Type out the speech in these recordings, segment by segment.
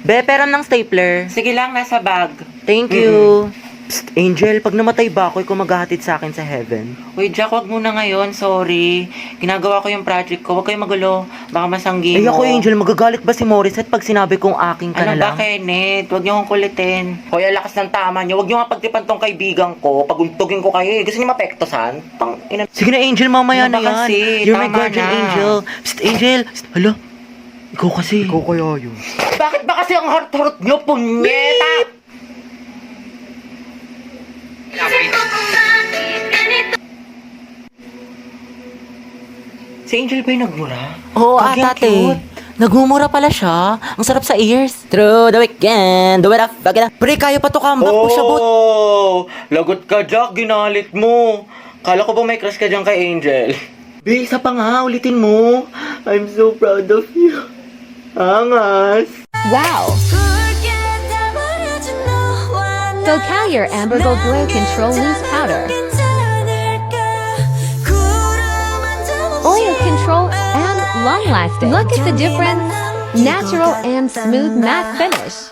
Be, pera ng stapler. Sige lang, nasa bag. Thank you. Psst, Angel, pag namatay ba ako, ikaw maghahatid sa akin sa heaven. Uy, Jack, wag muna ngayon. Sorry. Ginagawa ko yung project ko. Huwag kayong magulo. Baka masanggi Eh mo. ako, Angel, magagalit ba si Morissette pag sinabi kong aking ka Ano na ba, lang? Kenneth? Huwag niyo akong kulitin. Hoy, ang lakas ng tama niyo. Huwag niyo nga pagtipan tong kaibigan ko. Paguntugin ko kayo. Gusto niyo mapektosan? Sige na, Angel, mamaya Ano na ba yan. kasi? You're my Tama guardian na. angel. Psst, Angel. Psst, hala. Ikaw kasi. Ikaw kaya yun. Bakit ba kasi ang heart-heart niyo, punyeta? Si Angel ba yung nagmura? Oo, Pag yung ate. cute. Nagmumura pala siya. Ang sarap sa ears. Through the weekend, do it up, back it up. Pre, kaya pa to comeback po siya, bot. Oh, lagot ka, Jack. Ginalit mo. Kala ko ba may crush ka dyan kay Angel? Be, isa pa nga. Ulitin mo. I'm so proud of you. Angas. Wow! Vocalier Ambergo Glow Control Loose Powder. Oil Control and Long Lasting. Look at the difference. Natural and smooth matte finish.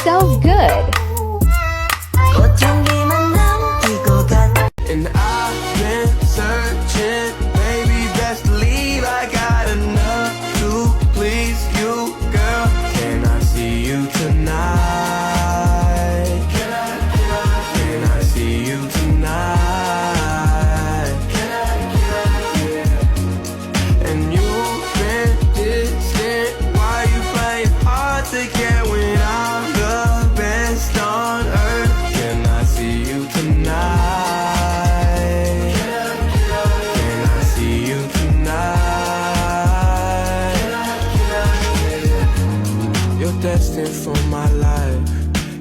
So good. And I've been searching, baby, best believe I got enough to please you, girl. Can I see you tonight? Can I see you tonight? And you've been distant, why you playing hard to get when I'm the best on earth? Can I see you tonight? Can I see you tonight? You're destined for my life.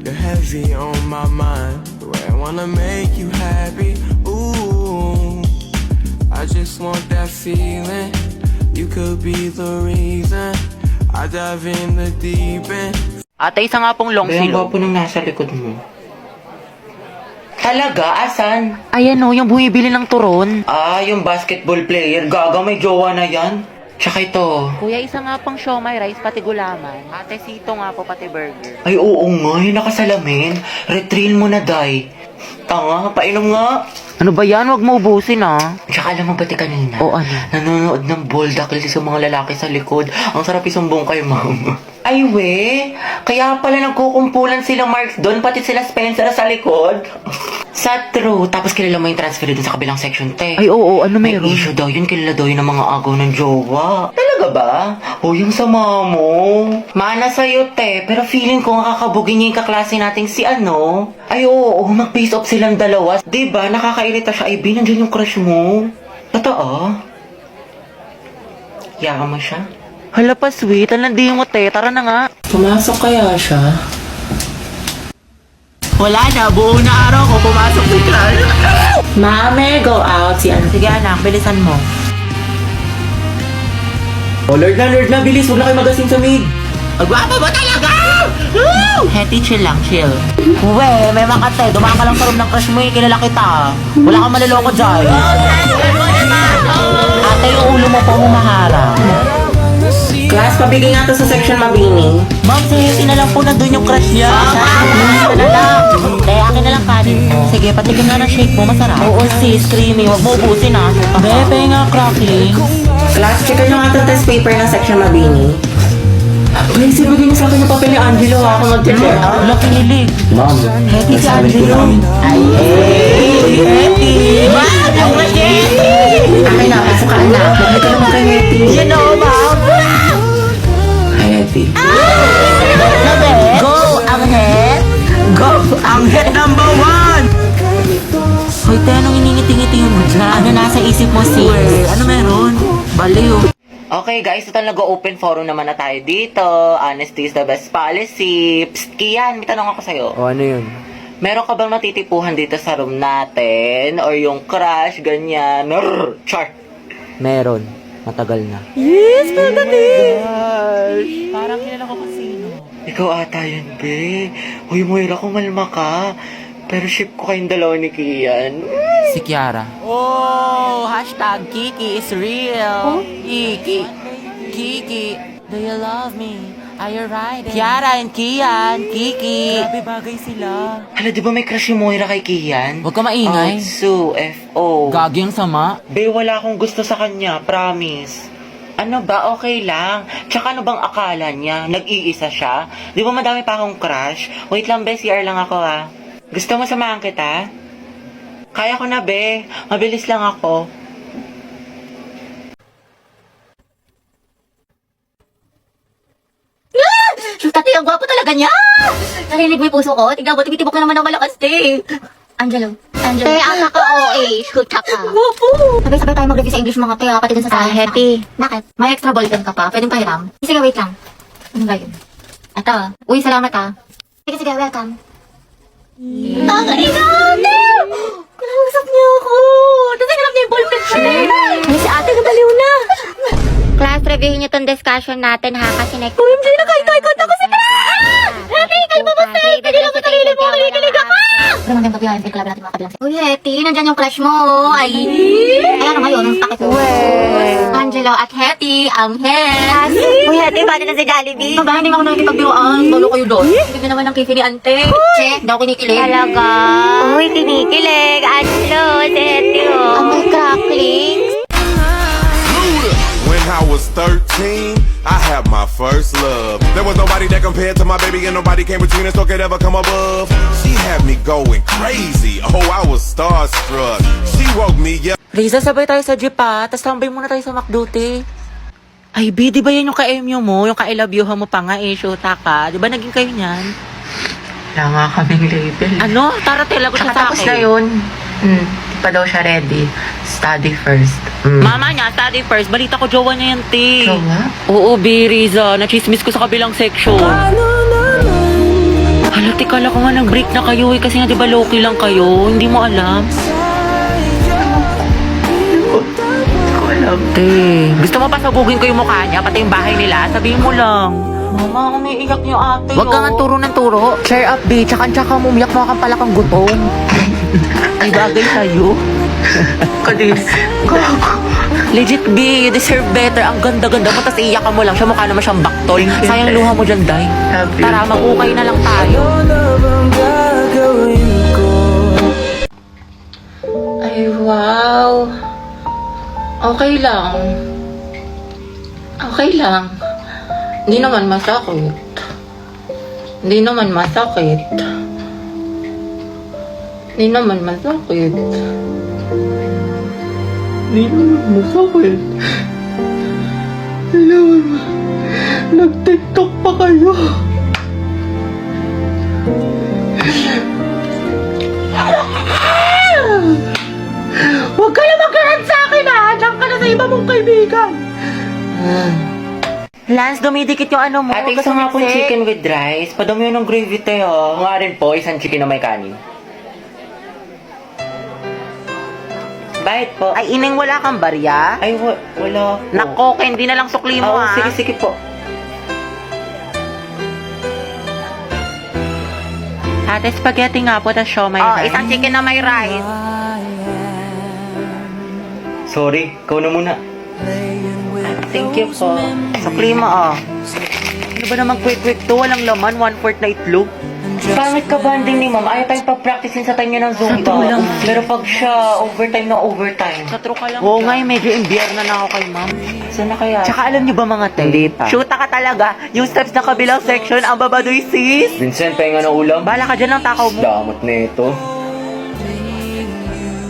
You're heavy on my mind. The way I wanna make you happy. Ooh, I just want that feeling. You could be the reason I dive in the deep end. Ate, isa nga pong long Ba, ang silog. gwapo nung nasa likod mo. Talaga? Asan? Ayan o, yung bumibili ng turon. Ah, yung basketball player. Gaga, may jowa na yan. Tsaka ito. Kuya, isa nga pang siomay rice, pati gulaman. Ate, sito nga po, pati burger. Ay, oo nga. Yung nakasalamin. Retrill mo na, Day. Tanga, painom nga. Ano ba yan? Huwag mo ubusin ah. Tsaka alam mo ba kanina? O ano? Nanonood ng boldakil sa mga lalaki sa likod. Ang sarap isumbong kay mama. Ay, we. Kaya pala nagkukumpulan sila Mark doon, pati sila Spencer sa likod. Sa true. Tapos kilala mo yung transfer doon sa kabilang section, te. Ay, oo, ano May meron? issue daw yun. Kilala daw yun ng mga agaw ng jowa. Talaga ba? O, yung sama mo. Mana sa'yo, te. Pero feeling ko nakakabugin niya yung kaklase nating si ano. Ay, oo. Mag-face off silang dalawa. Diba? Nakakairita siya. Ay, B, nandiyan yung crush mo. Totoo? Yaka mo siya? Hala pa, sweet. Ang landi mo, te. Tara na nga. Pumasok kaya siya? Wala na. Buo na araw ko. Pumasok si Carl. Mame, go out. Si ano? Sige, anak. Bilisan mo. Oh, Lord na. Bilis. Huwag na kayo magasin sa mid. Agwapo mo talaga! Woo! Hetty, chill lang, chill. Uwe, may makate. Dumaan ka lang sa room ng crush mo eh. Kilala kita. Wala kang maliloko dyan. Ate, yung ulo mo po humaharang. Class, pabigay nga to sa section mabini. Ma'am, si Hetty na lang po na doon yung crush niya. Ito na lang. Eh, akin na lang kanin mo. Sige, patikin nga ng shake mo. Masarap. Oo, sis. Creamy. Huwag mo ubusin ah. Bebe nga, crackling. Class, checkan nyo nga to test paper ng section mabini. Uy, sibigay niyo sa akin yung papel ni Angelo ha, kung mag-check. Wala kinilig. Ma'am, Hetty si Angelo. Ay, Hetty. Ma'am, yung Hetty. Akin na, pasok ka na. Bakit ka naman kay Hetty? You know, ma'am. Hi, Hetty. Go, Anghet! Go, Anghet number 1! Hoy, te, anong iningiti-ngiti mo dyan? Ano nasa isip mo, sis? Ano meron? Baliw. Okay guys, total nag-open forum naman na tayo dito. Honesty is the best policy. Psst, Kian, may tanong ako sa'yo. O, ano yun? Meron ka bang natitipuhan dito sa room natin? Or yung crush, ganyan? Char! Meron. Matagal na. Yes, madali! Parang kilala ko kasino. Ikaw ata yun, be. Huy, Moira, kumalma ka. Pero ship ko kayong dalawa ni Kian. Si Kiara. Oh, hashtag Kiki is real. Kiki. Kiki. Do you love me? Are you riding? Kiara and Kian. Kiki. Grabe bagay sila. Hala, di ba may crush yung Moira kay Kian? Huwag ka maingay. Otsu, F.O. Gagi ang sama. Be, wala akong gusto sa kanya, promise. Ano ba, okay lang. Tsaka ano bang akala niya? Nag-iisa siya? Di ba madami pa akong crush? Wait lang, be, CR lang ako ah. Gusto mo samahan kita? Kaya ko na, be. Mabilis lang ako. Tati, ang gwapo talaga niya! Narinig mo yung puso ko? Tignan mo, tumitibok na naman ng malakas, te. Angelo. Te, ang naka-OA. Shoot ka. Gwapo! Sabay-sabay tayo mag-review sa English mga te, pati dun sa science. Happy. Bakit? May extra ballpen ka pa. Pwedeng pahiram. Sige, wait lang. Ano ba yun? Ito. Uy, salamat ah. Sige, welcome. Ang inate! Kinausap niya ako. Tapos hinarap niya yung ballpen ko. Ay, si ate, nabaliw na. Class, reviewin niyo tong discussion natin ha, kasi next... OMG, nakahintay-kont ako si Class! Happy, kalma mo, Steph! Hindi lang mo sarili mo, kinikilig ako! Pero magandang gabi, yung club natin mga kabilang. Uy, Hetty, nandyan yung crush mo. Ay, ayan ngayon, ang sakit ko. Angelo at Hetty, ang het. Uy, Hetty, paano na si Jollibee? Ba, hindi mo ako nakikipagbiruan. Balo kayo doon. Hindi naman ang kifi ni Ante. Che, hindi ako kinikilig. Talaga? Uy, kinikilig. Angelo, si Hetty, oh. Ang may cracklings. When I was 13, I had my first love. There was nobody that compared to my baby, and nobody came between us or could ever come above. She had me going crazy. Oh, I was starstruck. She woke me up. Riza, sabay tayo sa jeep ha. Tapos tambay muna tayo sa McDuty. Ay, B, di ba yan yung ka-MU mo? Yung ka-I love you mo pa nga eh, shoota ka. Di ba naging kayo niyan? Wala nga kaming label. Ano? Taratel ako siya sa Tapos akin. na yun. Di pa daw siya ready. Study first. Mama niya, study first. Balita ko, jowa niya yan, te. Jowa? Oo, B, Riza. Nachismis ko sa kabilang section. Hala, kala ko nga nag-break na kayo eh. Kasi nga, di ba, low-key lang kayo? Hindi mo alam. Te, gusto mo pasabugin ko yung mukha niya, pati yung bahay nila? Sabihin mo lang. Mama, umiiyak niyo ate. Huwag kang turo ng turo. Cheer up, B. Tsaka mo, umiyak mo kang pala kang gutom. Ay, bagay sa'yo. Kadis. Legit, B. You deserve better. Ang ganda-ganda mo, tas iiyak ka mo lang. Siya mukha naman siyang baktol. Sayang luha mo dyan, Day. Love you. Tara, mag-ukay na lang tayo. Ay, wow. Okay lang. Okay lang. Hindi naman masakit. Hindi naman masakit. Hindi naman masakit. Hindi naman masakit. Hindi naman nag-TikTok pa kayo. Huwag ka na magkaroon sa akin ha! Diyan ka na sa iba mong kaibigan! Lance, dumidikit yung ano mo. Ate, isa nga po chicken with rice. Padami yun ng gravy tayo. Nga rin po, isang chicken na may kanin. Bakit po? Ay, ining wala kang barya? Ay, wala po. Nako, hindi na lang sukli mo ha. Sige po. Ate, spaghetti nga po, tas siomay rice. Isang chicken na may rice. Sorry, ikaw na muna. Thank you po. Sukli mo, Ano ba naman quick to? Walang laman, 1/4 na itlog. Pangit ka banding ni ma'am. Ayaw tayong pa-practicein sa time niya ng Zumba. Pero pag siya, overtime na overtime. Sa true ka lang. Oo nga, medyo imbierna na ako kay ma'am. Saan na kaya? Tsaka alam niyo ba mga te? Hindi pa. Shoota ka talaga. Yung steps na kabilang section, ang babadoy sis. Vincent, pahinga na ulam. Bala ka dyan ng takaw mo. Damot na ito.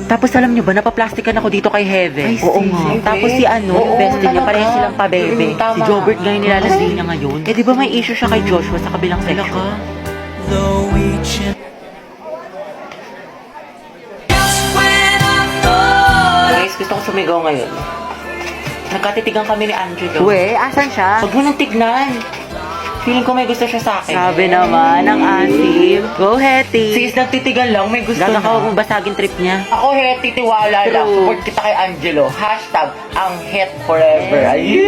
Tapos alam niyo ba, napaplastikan ako dito kay Heaven. Oo nga. Tapos si yung bestie niya, pareho silang pabebe. Si Jobert nga yung nilalandi niya ngayon. Eh di ba may issue siya kay Joshua sa kabilang section? Guys, gusto ko sumigaw ngayon. Nagkatitigan kami ni Angelo. We, asan siya? Huwag mo nang tignan. Feeling ko may gusto siya sa akin. Sabi naman, ang asim. Go, Hetty. Sis, nagtitigan lang, may gusto na. Huwag mong basagin trip niya. Ako, Hetty, tiwala lang. Support kita kay Angelo. Hashtag, ang het forever. Ay,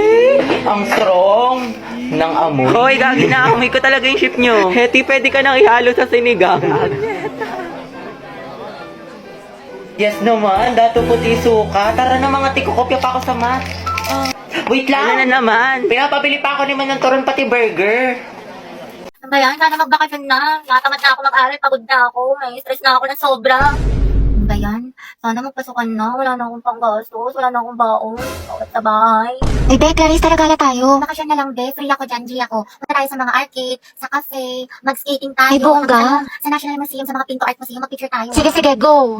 ang strong ng amoy. Hoy, gagi na. Amoy ko talaga yung ship nyo. Hetty, pwede ka nang ihalo sa sinigang. Yes naman, dato puti suka. Tara na mga tiko, kopya pa ako sa math. Wait lang. Ano na naman? Pinapabili pa ako naman ng turon pati burger. Ano ba yan? Sana magbakasyon na. Natamad na ako mag-aral. Pagod na ako. May stress na ako ng sobra. Ano ba yan? Sana magpasukan na. Wala na akong panggastos. Wala na akong baon. Bawat sa bahay. Eh, Be, Clarice, talaga tayo. Bakasyon na lang, Be. Free ako dyan, G ako. Punta tayo sa mga arcade, sa cafe, mag-skating tayo. Ay, bongga. Sa National Museum, sa mga Pinto Art Museum, mag-picture tayo. Sige, go.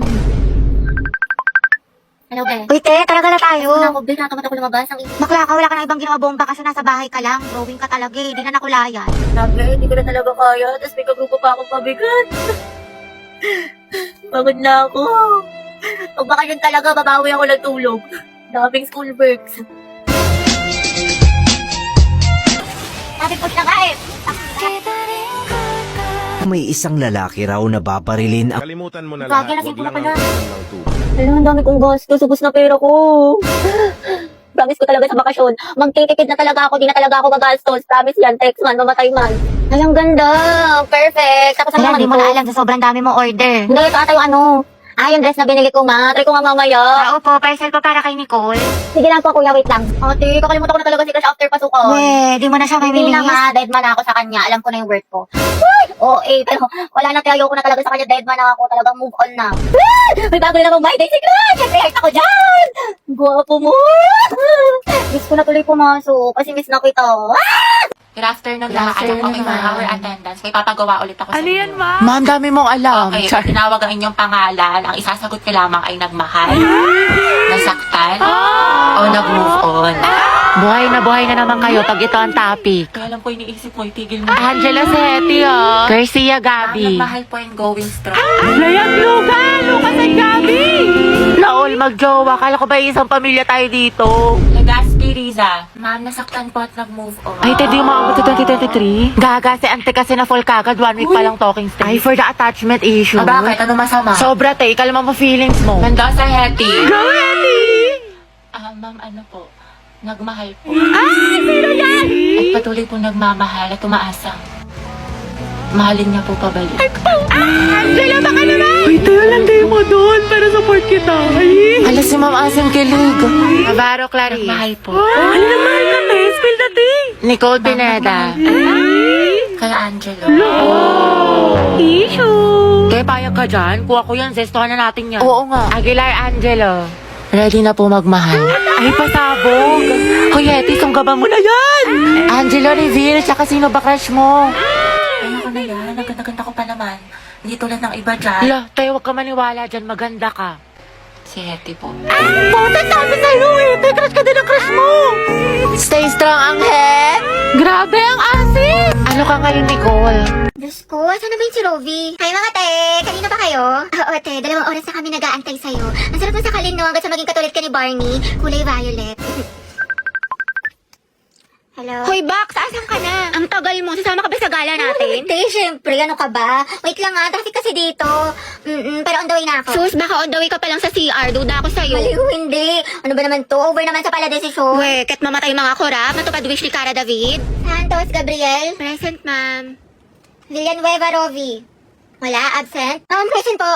Hello, Be. Uy, te, talaga na tayo. Ano ako, Be? Natamad ako lumabas. Bakla ka, wala ka na ibang ginawa bomba kasi nasa bahay ka lang. Drawing ka talaga eh. Di na nakulayan. Sabi, hindi ko na talaga kaya. Tapos may kagrupo pa akong pabigat. Pagod na ako. Pag bakasyon talaga, babawi ako ng tulog. Daming school works. Sabi po siya ka eh. May isang lalaki raw na babarilin ang Kalimutan mo na Bagay, lahat. lasing Wag ko lang na pala. ang ulan ng tubig. Alam, ang dami kong gastos. Ubus na pera ko. Promise ko talaga sa bakasyon. Magtitipid na talaga ako. Di na talaga ako gagastos. Promise yan. Text man. Mamatay man. Ay, ang ganda. Perfect. Tapos ano naman dito? Hindi mo na alam sa sobrang dami mong order. Hindi, ito ata yung ano. Ah, yung dress na binili ko, ma. Try ko nga mamaya. Oo po, parcel po para kay Nicole. Sige lang po, kuya. Wait lang. Ate, kakalimutan ko na talaga si Crush after pasukan. Weh, di mo na siya may Hindi na nga. Dead man ako sa kanya. Alam ko na yung worth ko. Oo, pero wala na tayo ko na talaga sa kanya. Dead man ako. Talagang move on na. May bago na namang my day si Crush. Siyempre, heart ako dyan. Guwapo mo. Miss ko na tuloy pumasok kasi miss na kita. Good afternoon lahat. Alam ko for our attendance. May papagawa ulit ako sa Ano yan, inyo. ma? Ma'am, dami mong alam. Okay, Char- tinawag ang inyong pangalan. Ang isasagot ko lamang ay nagmahal, nasaktan, o nag-move on. buhay na naman kayo pag ito ang topic. Kaya lang po iniisip mo, itigil mo. Angela Seti, oh. Garcia Gabi. Nagmahal po and going strong. Layag Lugan! Lucas at Gabi! Laol, magjowa. Kala ko ba isang pamilya tayo dito? Legaspi Riza, ma'am, nasaktan po at nag-move on. Ay, Teddy, umabot sa 2023. Gaga, si ante kasi na full kagad. 1 week pa lang talking stage. Ay, for the attachment issue. Ah, bakit? Ano masama? Sobra, te. Kalma mo feelings mo. Ganda sa Hetty. Go, Hetty! Ma'am, ano po? Nagmahal po. Ay, sino yan? At patuloy po nagmamahal at umaasa. Mahalin niya po pabalik. Angela, baka naman! Uy, tayo lang kayo mo doon para support kita. Ay! Alas si Ma'am Asim kilig. Navarro Clarice. Nagmahal po. Ano na mahal ka, te? Spill the tea. Nicole Pineda. Kaya Angelo. Issue! Kaya payag ka dyan? Kuha ko yan. Zestohan na natin yan. Oo nga. Aguilar Angelo. Ready na po magmahal. Ay, pasabog. Hoy, Hetty, sunggaban mo na yan. Angelo, reveal. Tsaka sino ba crush mo? Ayoko na yan. Naganda-ganda ko pa naman. Hindi tulad ng iba dyan. Hala, tayo huwag ka maniwala dyan. Maganda ka. Si Hetty po. Puta, sabi sa'yo eh. Tay, crush ka din ang crush mo. Stay strong, Angel. Grabe ang asin. Ano ka ngayon, Nicole? Diyos ko, saan na ba yung si Rovi? Hi mga te! Kanina ba kayo? Oo te, 2 oras na kami nag-aantay sa'yo. Ang sarap mo sa kalin no, hanggang sa maging katulad ka ni Barney. Kulay violet. Hello? Hoy, Bax! Asan ka na? Ang tagal mo. Sasama ka ba sa gala natin? Te, syempre. Ano ka ba? Wait lang nga. Traffic kasi dito. Pero on the way na ako. Sus, baka on the way ka pa lang sa CR. Duda ako sa'yo. Maliw, hindi. Ano ba naman to? Over naman sa pala desisyon. We, kat mamatay mga korap. Natupad wish ni Cara David. Santos, Gabriel. Present, ma'am. Villanueva, Rovi. Wala, absent? Present po.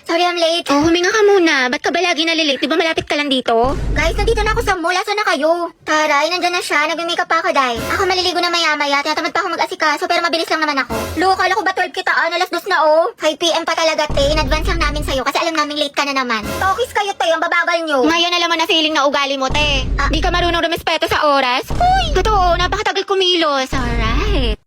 Sorry, I'm late. Oh, huminga ka muna. Ba't ka ba lagi nalilate? Di ba malapit ka lang dito? Guys, nandito na ako sa mall. Asan na kayo? Taray, nandyan na siya. Nagme-makeup pa ako, Day. Ako maliligo na maya-maya. Tinatamad pa ako mag-asikaso, pero mabilis lang naman ako. Lo, kala ko ba 12 kitaan? Alas 2 na, oh. 5 p.m. pa talaga, te. In advance lang namin sa'yo kasi alam namin late ka na naman. Tokis kayo, te. Ang babagal nyo. Ngayon alam mo na feeling na ugali mo, te. Di ka marunong rumespeto sa oras. Uy! Totoo, napakatagal kumilos. Alright.